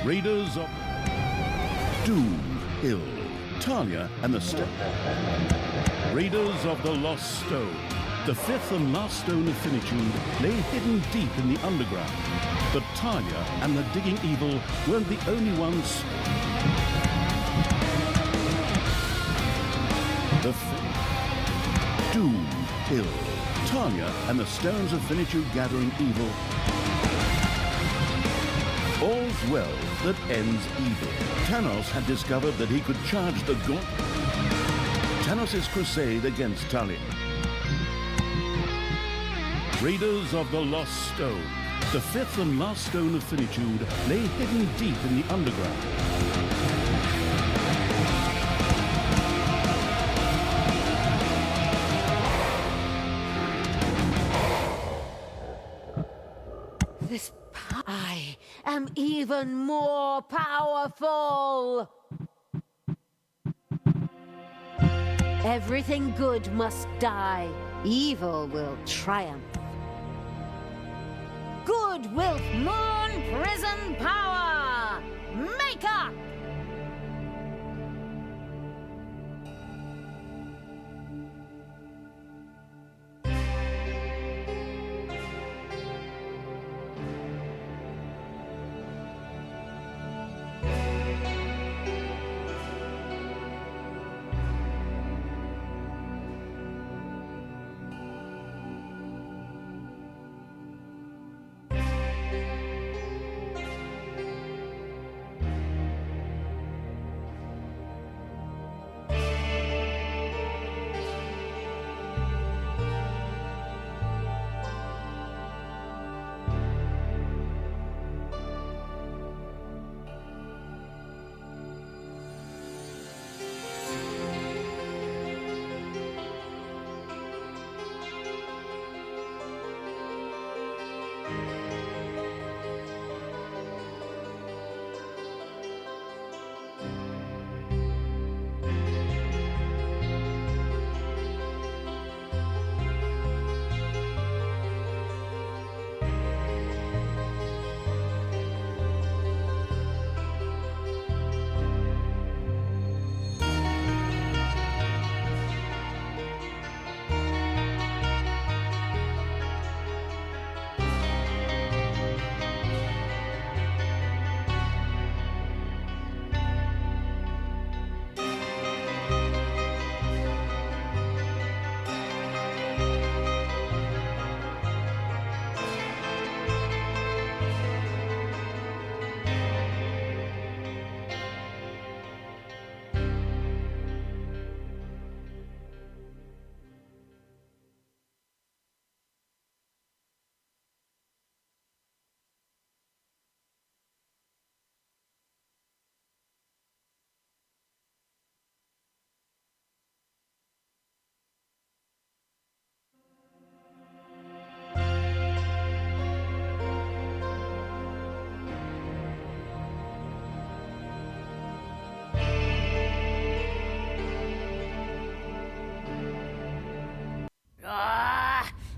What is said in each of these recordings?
Raiders of Doom Hill, Talia and the Stone. Raiders of the Lost Stone. The fifth and last stone of finitude lay hidden deep in the underground. But Talia and the Digging Evil weren't the only ones. The Doom Hill, Talia and the Stones of Finitude gathering evil. All's well that ends evil. Thanos had discovered that he could charge the god. Thanos' crusade against Talia. Raiders of the Lost Stone. The fifth and last stone of finitude lay hidden deep in the underground. I am even more powerful! Everything good must die. Evil will triumph. Good Wilf Moon Prison Power! Make up!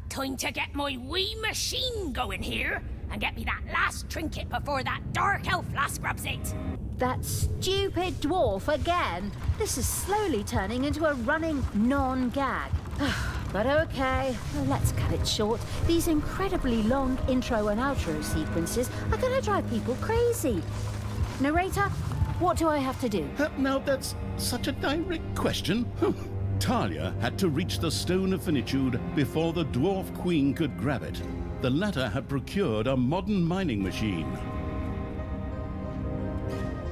Time to get my wee machine going here and get me that last trinket before that dark elf lass grabs it. That stupid dwarf again. This is slowly turning into a running non-gag. But okay, let's cut it short. These incredibly long intro and outro sequences are going to drive people crazy. Narrator, what do I have to do? Now that's such a direct question. Talia had to reach the Stone of Finitude before the Dwarf Queen could grab it. The latter had procured a modern mining machine.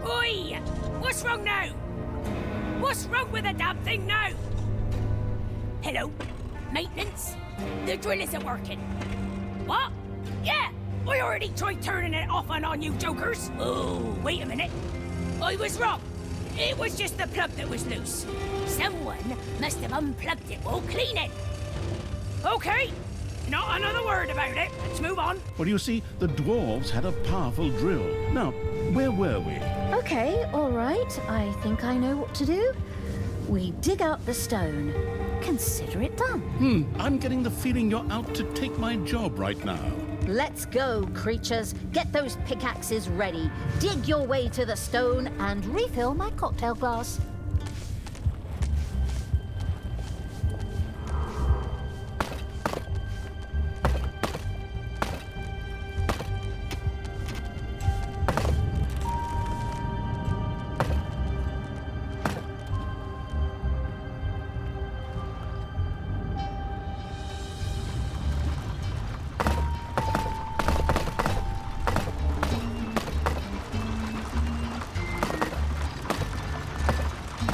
Oi! What's wrong now? What's wrong with the damn thing now? Hello? Maintenance? The drill isn't working. What? Yeah! I already tried turning it off and on, you jokers! Oh, wait a minute. I was wrong. It was just the plug that was loose. Someone must have unplugged it while cleaning. Okay, not another word about it. Let's move on. Well, you see, the dwarves had a powerful drill. Now, where were we? Okay, all right. I think I know what to do. We dig out the stone. Consider it done. I'm getting the feeling you're out to take my job right now. Let's go, creatures. Get those pickaxes ready. Dig your way to the stone and refill my cocktail glass.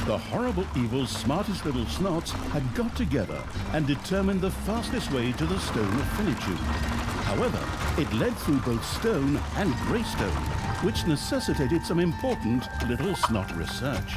The horrible evil's smartest little snots had got together and determined the fastest way to the Stone of Finitude. However, it led through both stone and greystone, which necessitated some important little snot research.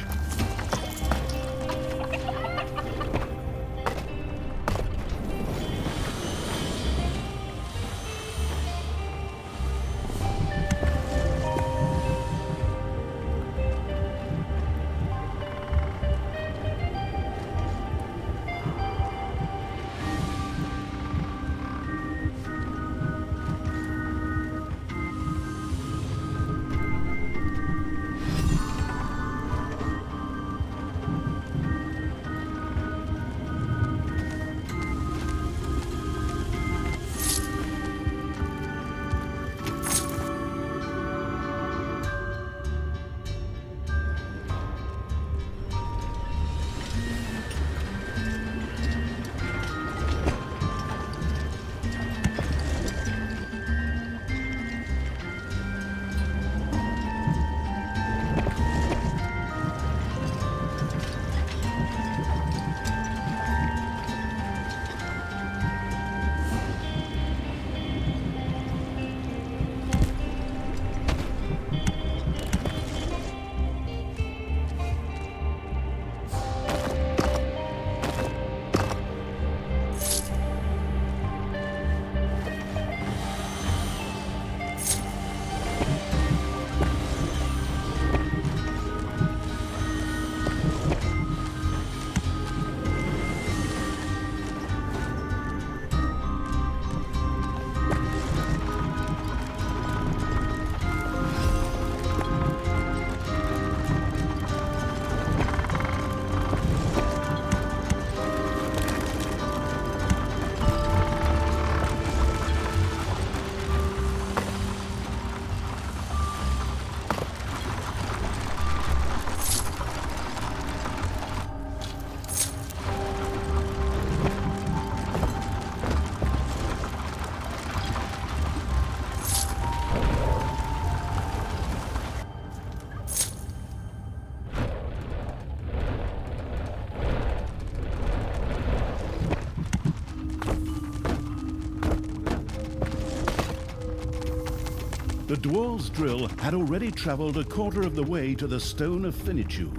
The dwarves' drill had already traveled a quarter of the way to the Stone of Finitude.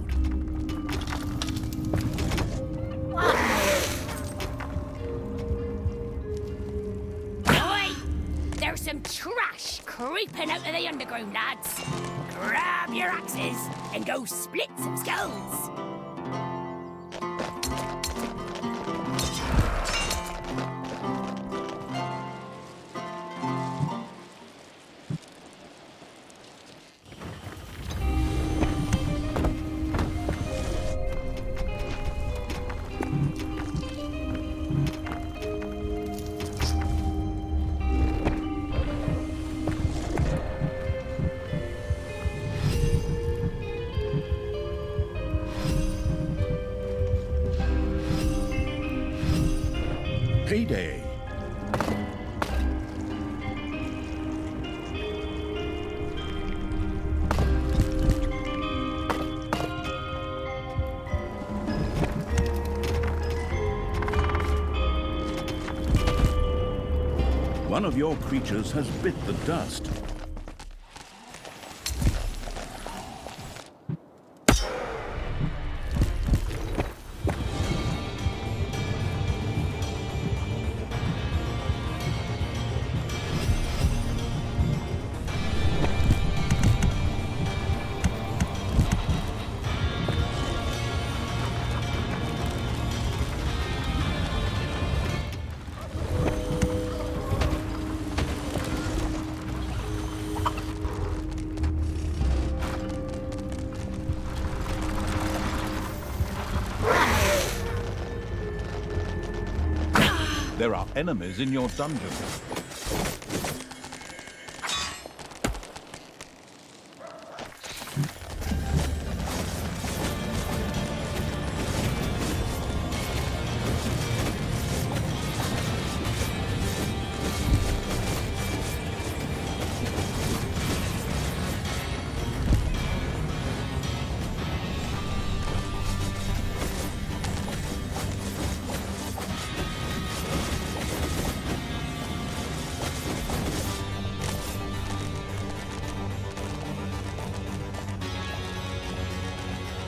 Oi! There's some trash creeping out of the underground, lads. Grab your axes and go split some skulls. Payday. One of your creatures has bit the dust. There are enemies in your dungeon.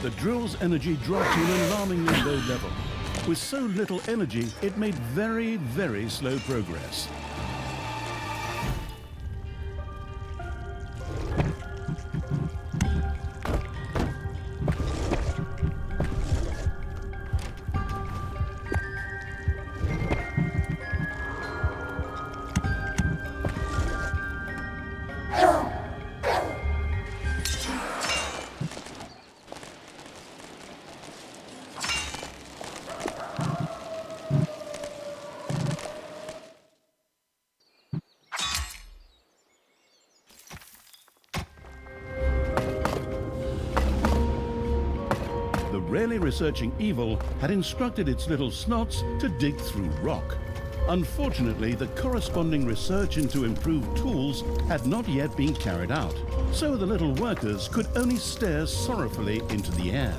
The drill's energy dropped to an alarmingly low level. With so little energy, it made very, very slow progress. The rarely researching evil had instructed its little snots to dig through rock. Unfortunately, the corresponding research into improved tools had not yet been carried out, so the little workers could only stare sorrowfully into the air.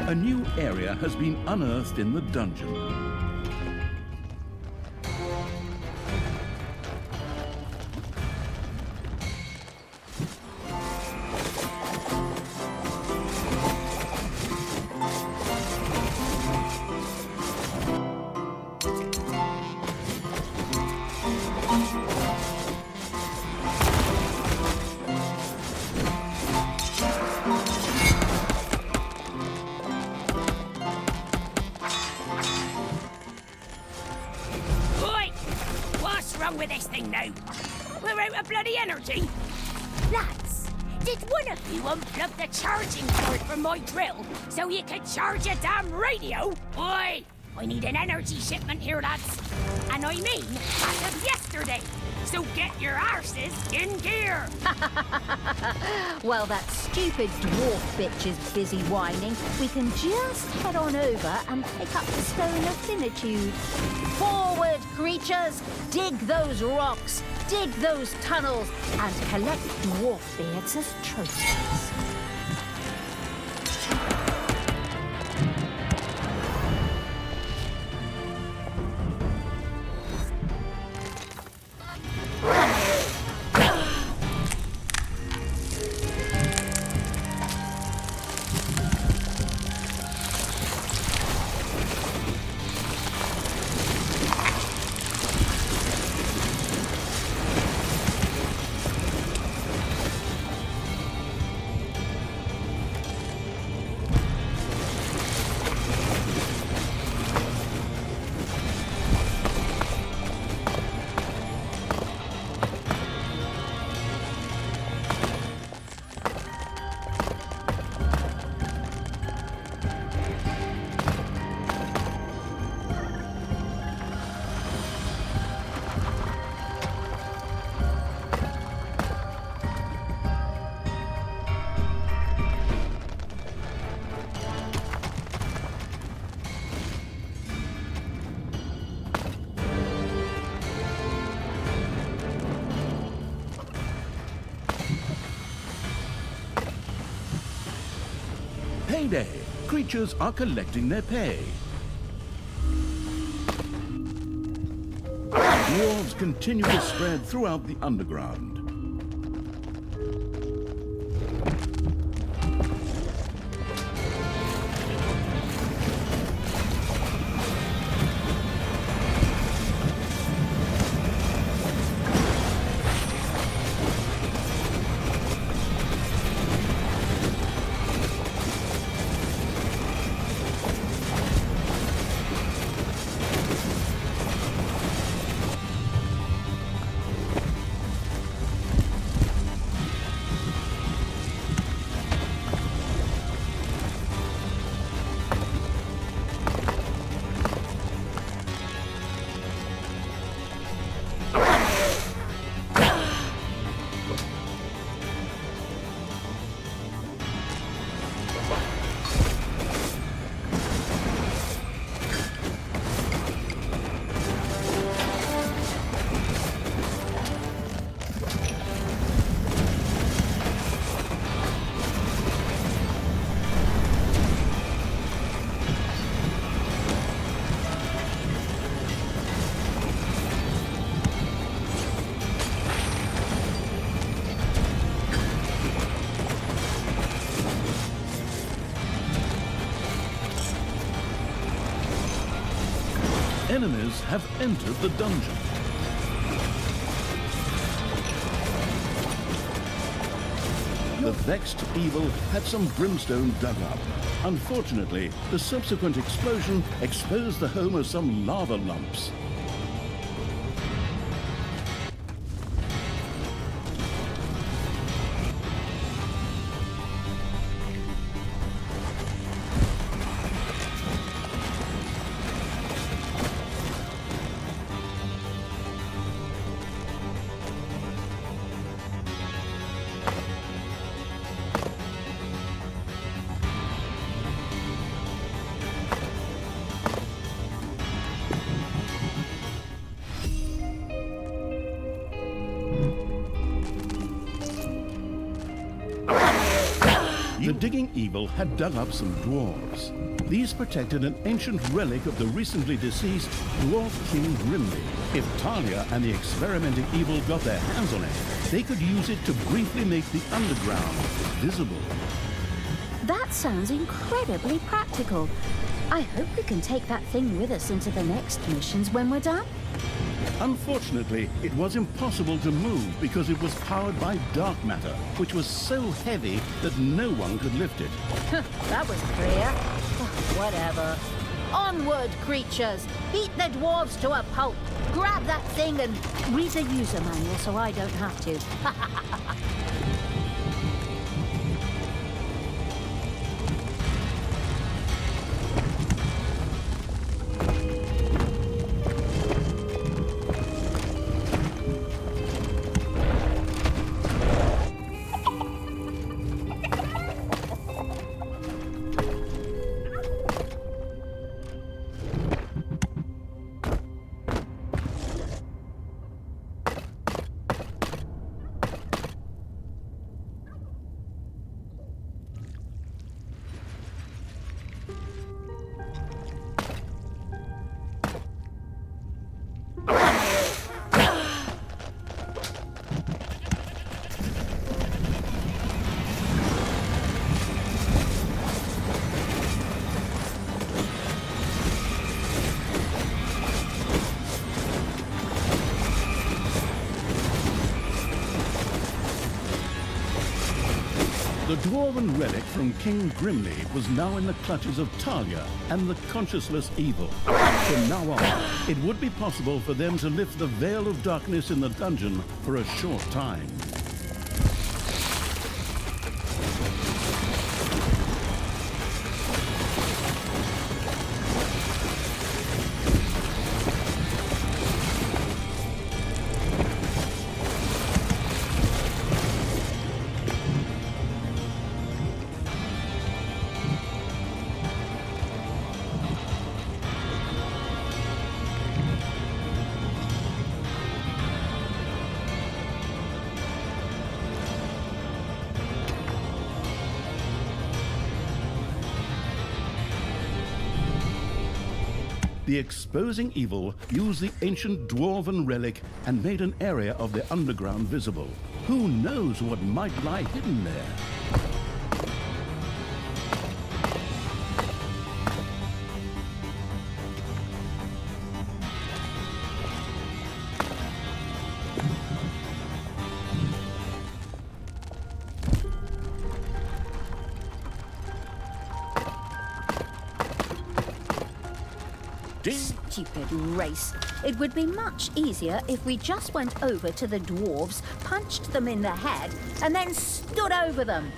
A new area has been unearthed in the dungeon. Wrong with this thing now? We're out of bloody energy. Lads, did one of you unplug the charging cord from my drill so you could charge a damn radio? Oi! I need an energy shipment here, lads. And I mean, as of yesterday. So get your arses in gear. While that stupid dwarf bitch is busy whining, we can just head on over and pick up the stone of finitude. Forward, creatures! Dig those rocks, dig those tunnels, and collect dwarf beards as trophies. Payday! Creatures are collecting their pay. Dwarves continue to spread throughout the underground. enemies have entered the dungeon. The vexed evil had some brimstone dug up. Unfortunately, the subsequent explosion exposed the home of some lava lumps. The digging evil had dug up some dwarves. These protected an ancient relic of the recently deceased dwarf King Grimly. If Talia and the experimenting evil got their hands on it, they could use it to briefly make the underground visible. That sounds incredibly practical. I hope we can take that thing with us into the next missions when we're done. Unfortunately, it was impossible to move because it was powered by dark matter, which was so heavy that no one could lift it. That was clear. Whatever. Onward, creatures! Beat the dwarves to a pulp! Grab that thing and read the user manual so I don't have to. The dwarven relic from King Grimly was now in the clutches of Talia and the conscienceless evil. From now on, it would be possible for them to lift the veil of darkness in the dungeon for a short time. The exposing evil used the ancient dwarven relic and made an area of the underground visible. Who knows what might lie hidden there? Stupid race. It would be much easier if we just went over to the dwarves, punched them in the head, and then stood over them.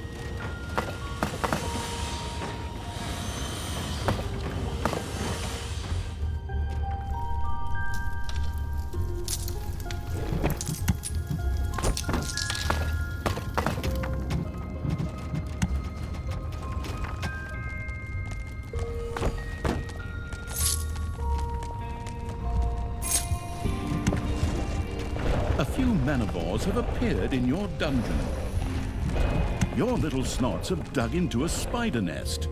A few manivores have appeared in your dungeon. Your little snots have dug into a spider nest.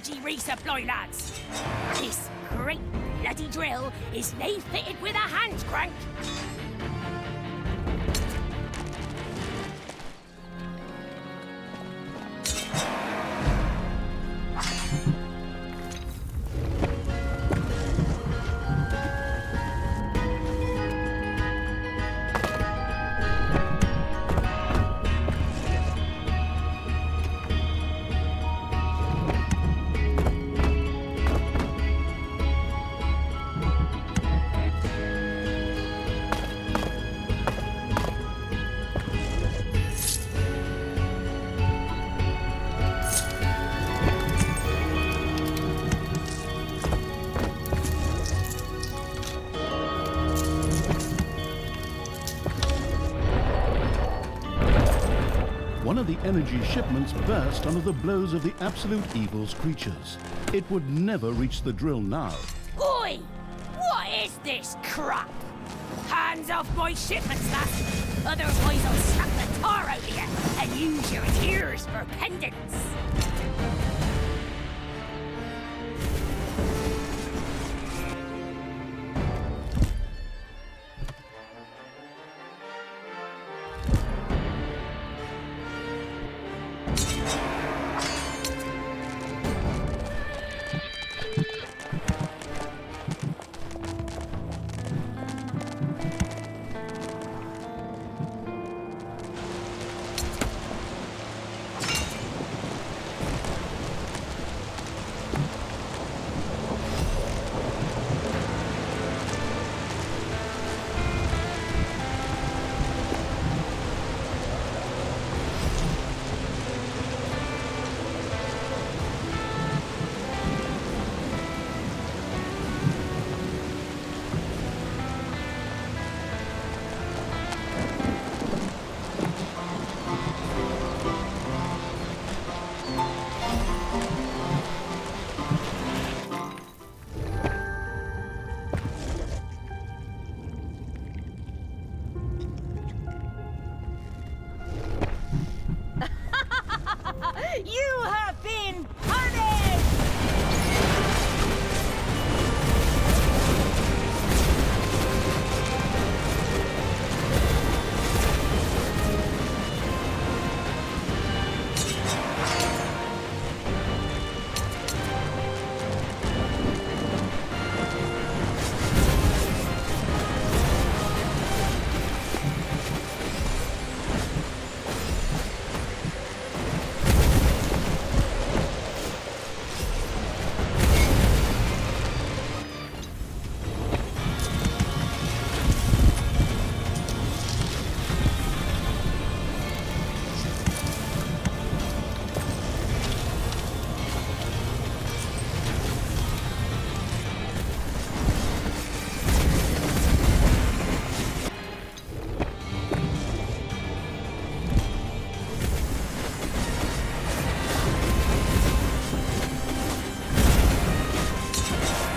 energy resupply, lads. This great bloody drill is nae fitted with a hand crank. One of the energy shipments burst under the blows of the absolute evil's creatures. It would never reach the drill now. Oi! What is this crap? Hands off my shipments, lads. Otherwise I'll slap the tar out of you and use your ears for pendants. You have been punished!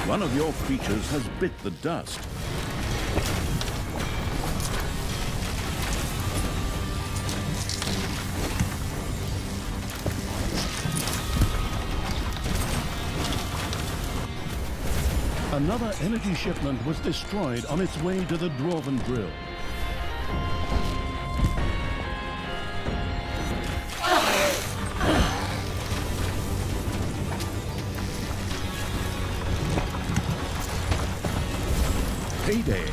One of your creatures has bit the dust. Another energy shipment was destroyed on its way to the Dwarven Drill. Payday.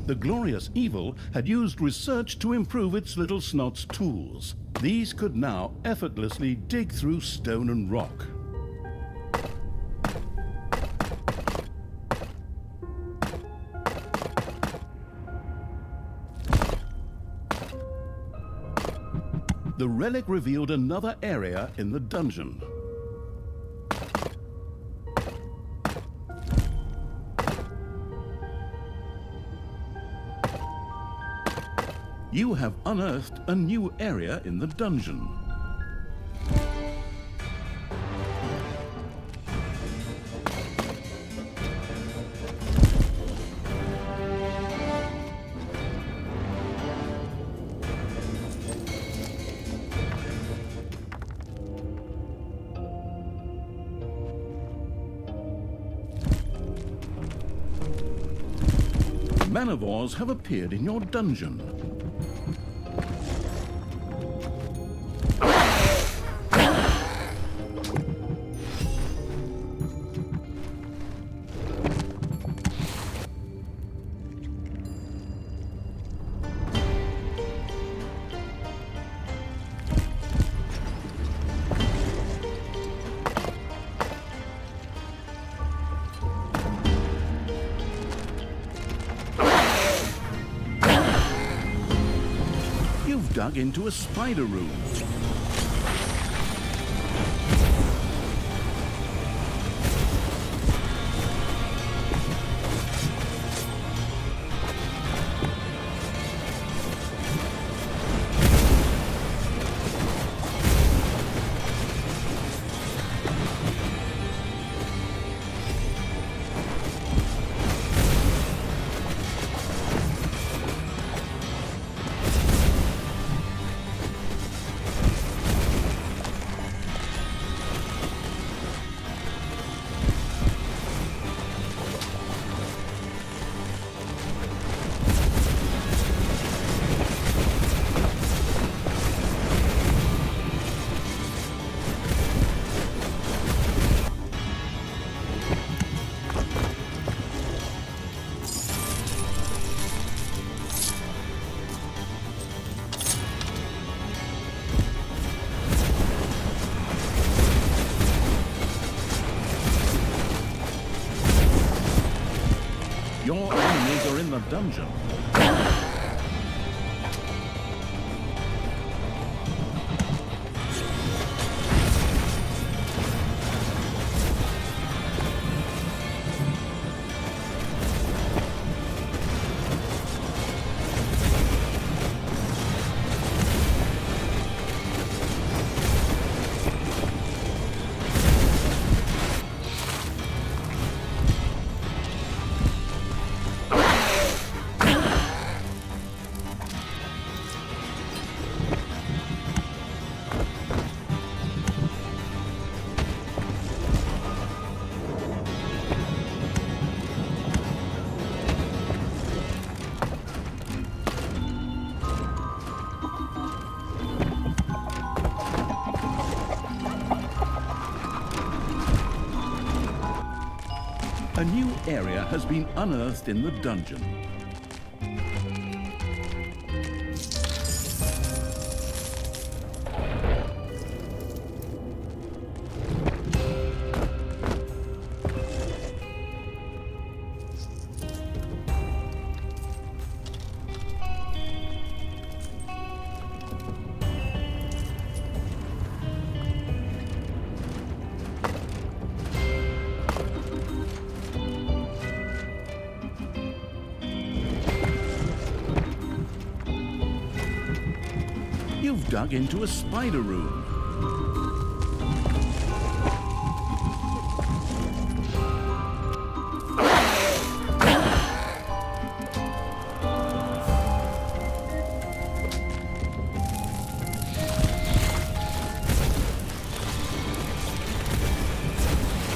The glorious evil had used research to improve its little snot's tools. These could now effortlessly dig through stone and rock. The relic revealed another area in the dungeon. You have unearthed a new area in the dungeon. Manivores have appeared in your dungeon. Dug into a spider room. Your enemies are in the dungeon. A new area has been unearthed in the dungeon. You've dug into a spider room.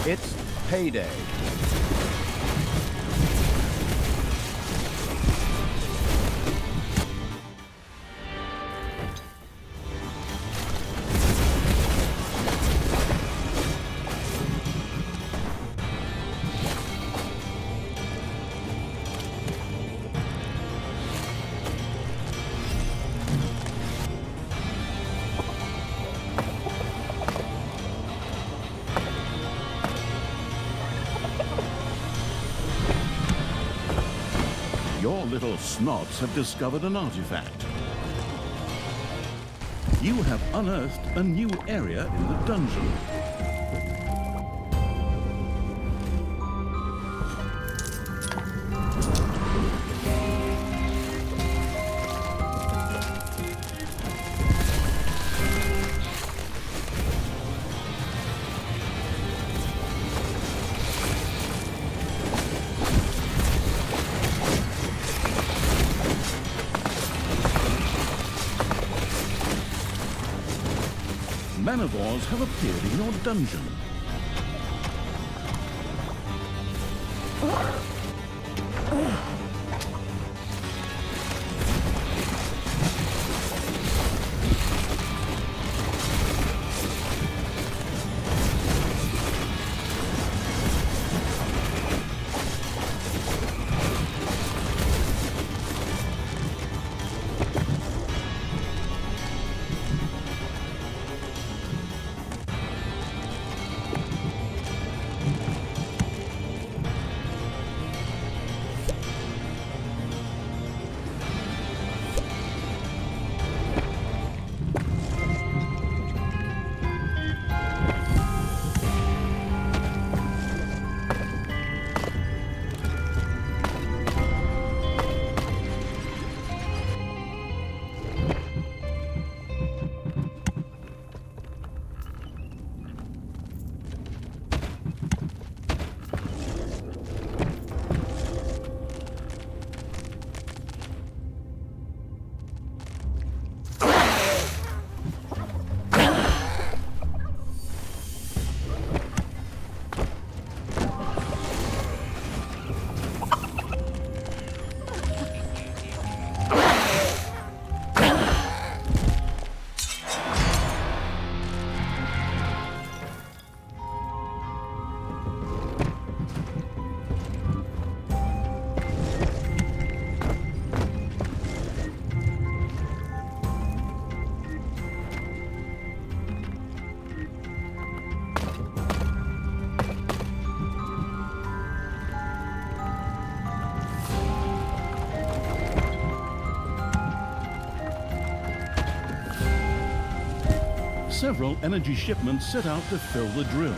It's payday. Your little snots have discovered an artifact. You have unearthed a new area in the dungeon. Man-of-Wars have appeared in your dungeon. Several energy shipments set out to fill the drill.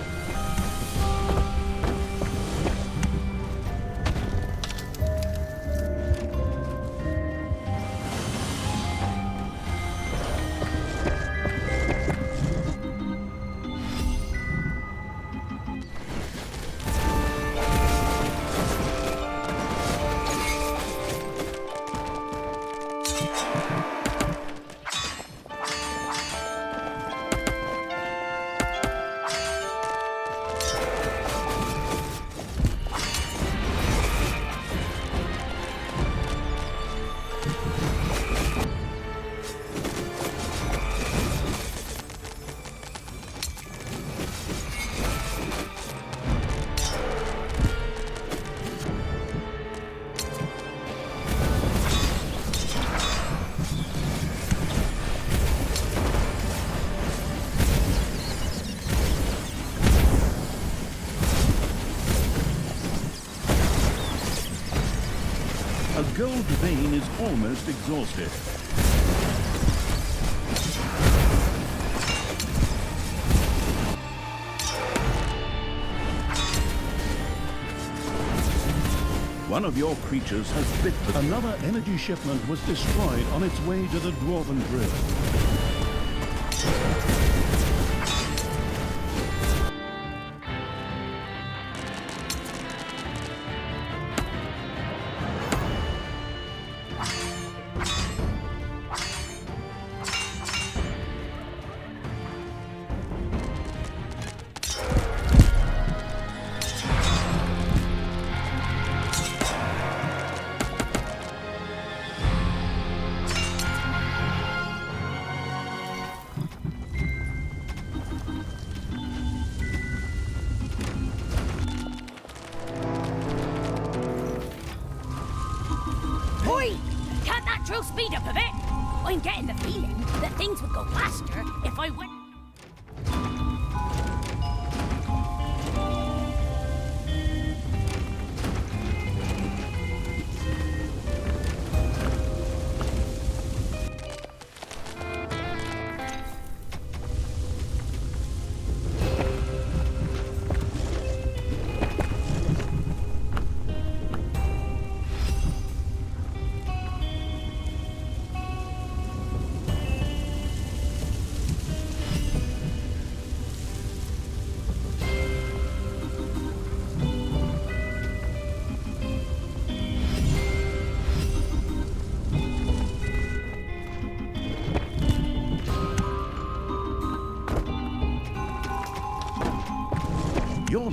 A gold vein is almost exhausted. One of your creatures has bit the... Another energy shipment was destroyed on its way to the Dwarven Drill. Can't that drill speed up a bit? I'm getting the feeling that things would go faster if I went...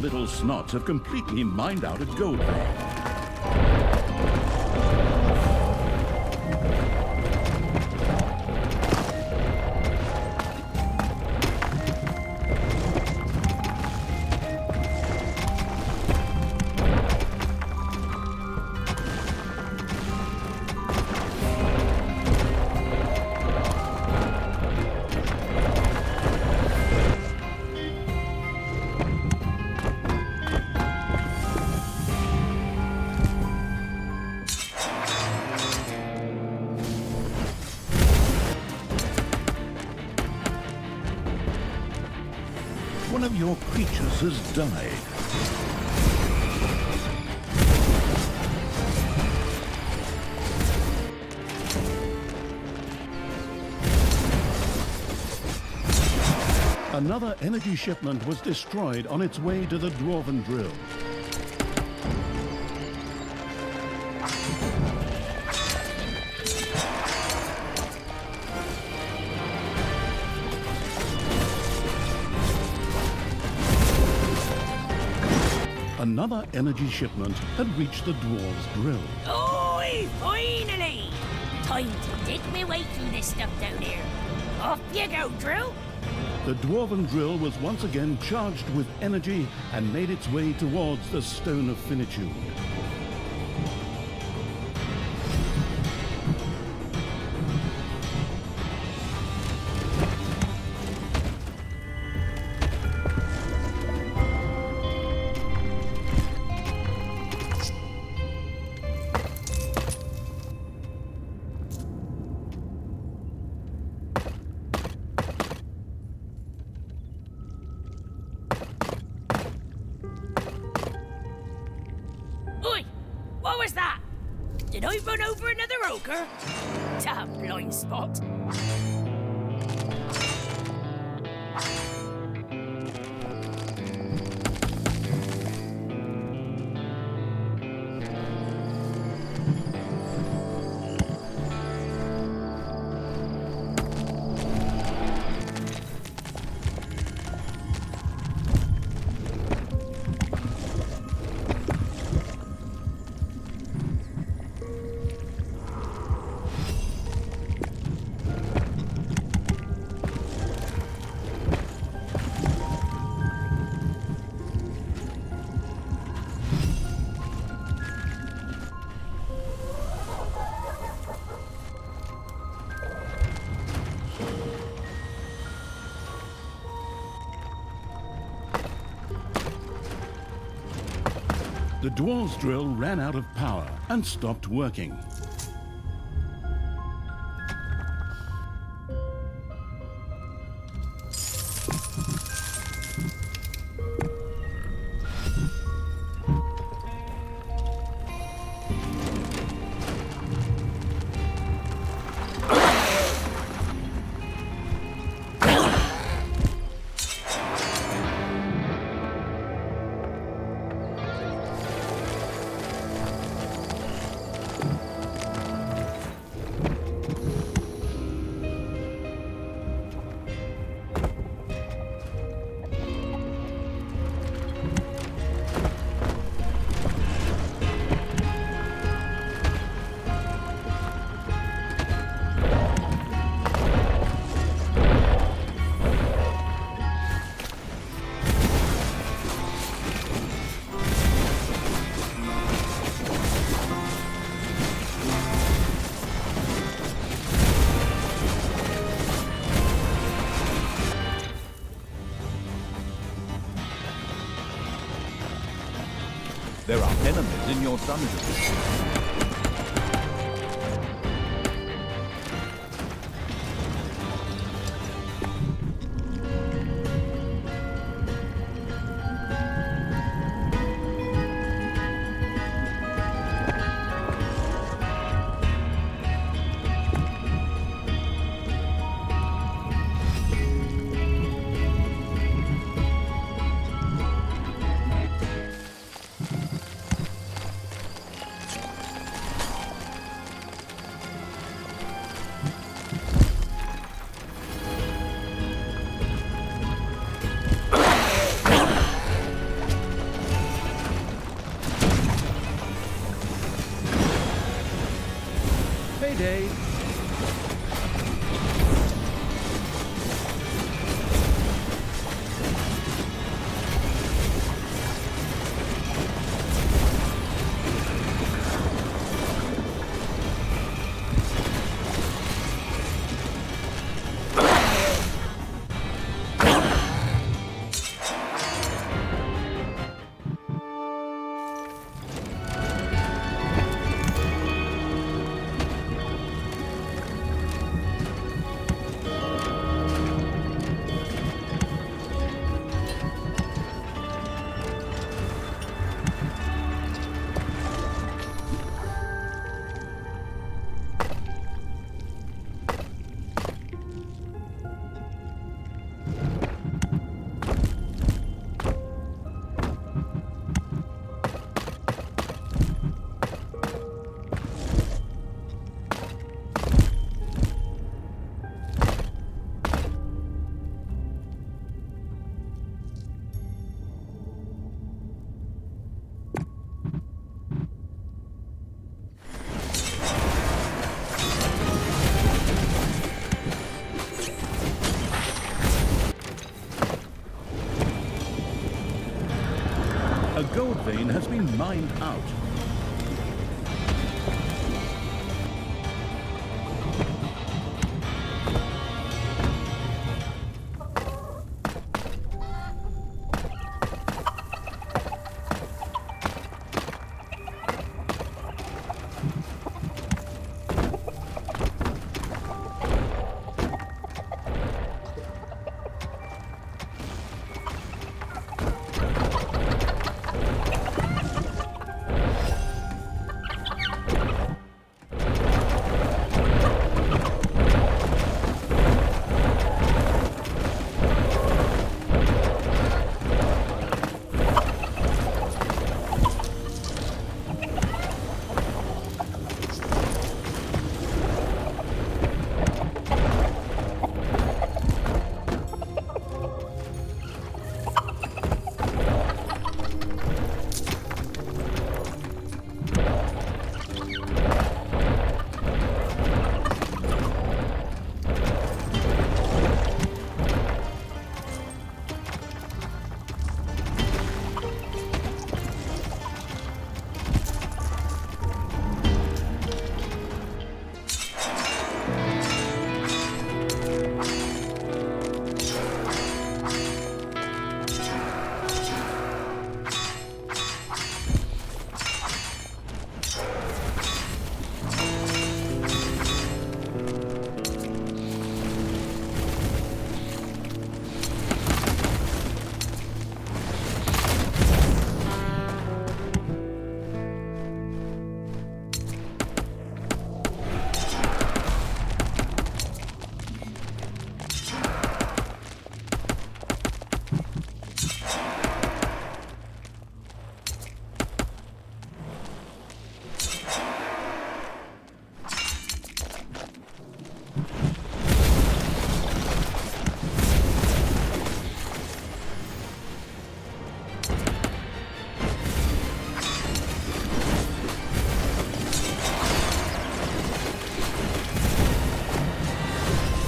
little snots have completely mined out a gold vein. One of your creatures has died. Another energy shipment was destroyed on its way to the Dwarven Drill. Another energy shipment had reached the Dwarves' Drill. Oi, finally! Time to dig my way through this stuff down here. Off you go, Drill. The Dwarven Drill was once again charged with energy and made its way towards the Stone of Finitude. Oi! What was that? Did I run over another ogre? Damn blind spot. The Dwarves' Drill ran out of power and stopped working. There are enemies in your dungeon. payday. A gold vein has been mined out.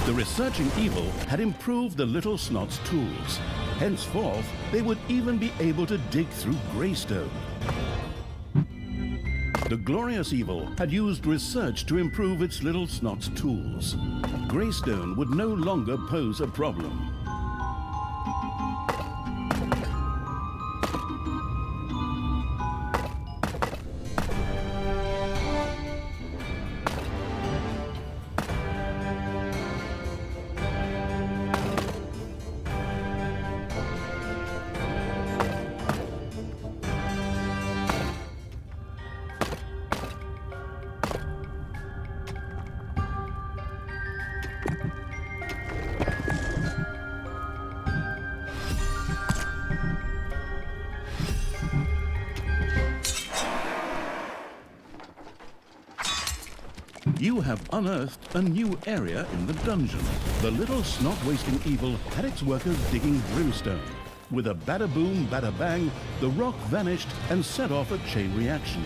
The researching evil had improved the little snot's tools. Henceforth, they would even be able to dig through Greystone. The glorious evil had used research to improve its little snot's tools. Greystone would no longer pose a problem. You have unearthed a new area in the dungeon. The little snot-wasting evil had its workers digging brimstone. With a bada boom, bada bang, the rock vanished and set off a chain reaction.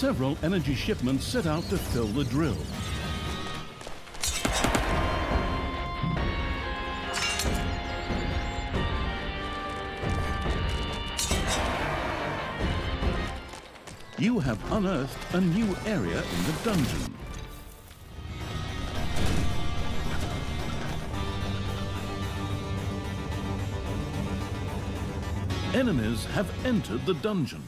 several energy shipments set out to fill the drill. You have unearthed a new area in the dungeon. Enemies have entered the dungeon.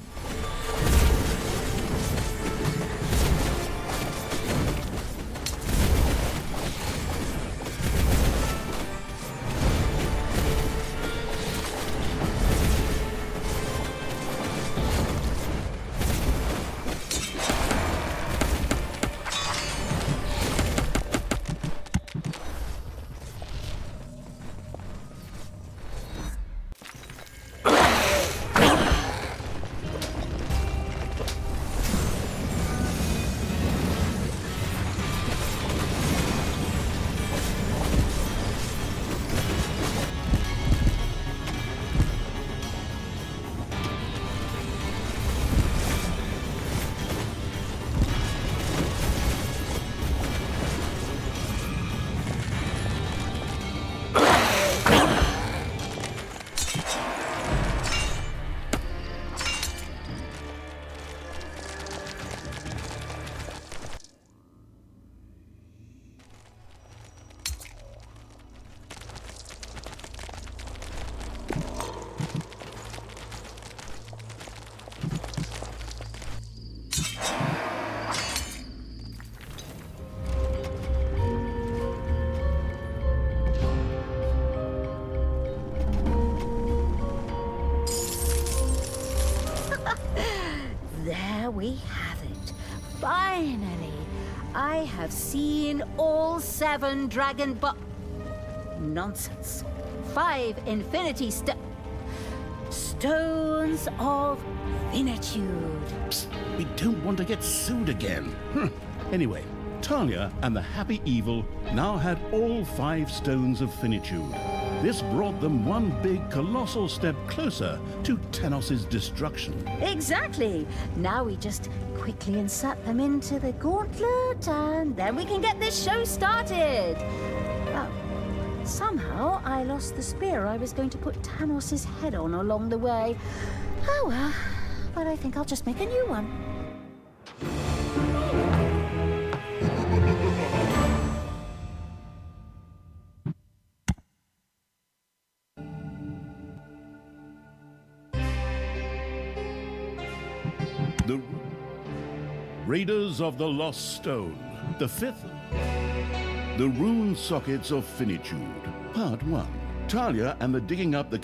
There we have it. Finally, I have seen all 7 dragon nonsense. 5 infinity stones of finitude. Psst, we don't want to get sued again. Anyway, Talia and the Happy Evil now had all 5 stones of finitude. This brought them one big colossal step closer to Tanos's destruction. Exactly. Now we just quickly insert them into the gauntlet and then we can get this show started. Oh, somehow I lost the spear I was going to put Tanos's head on along the way. Oh well, but I think I'll just make a new one. The Raiders of the Lost Stone, the 5th, the Rune Sockets of Finitude, Part 1. Talia and the digging up the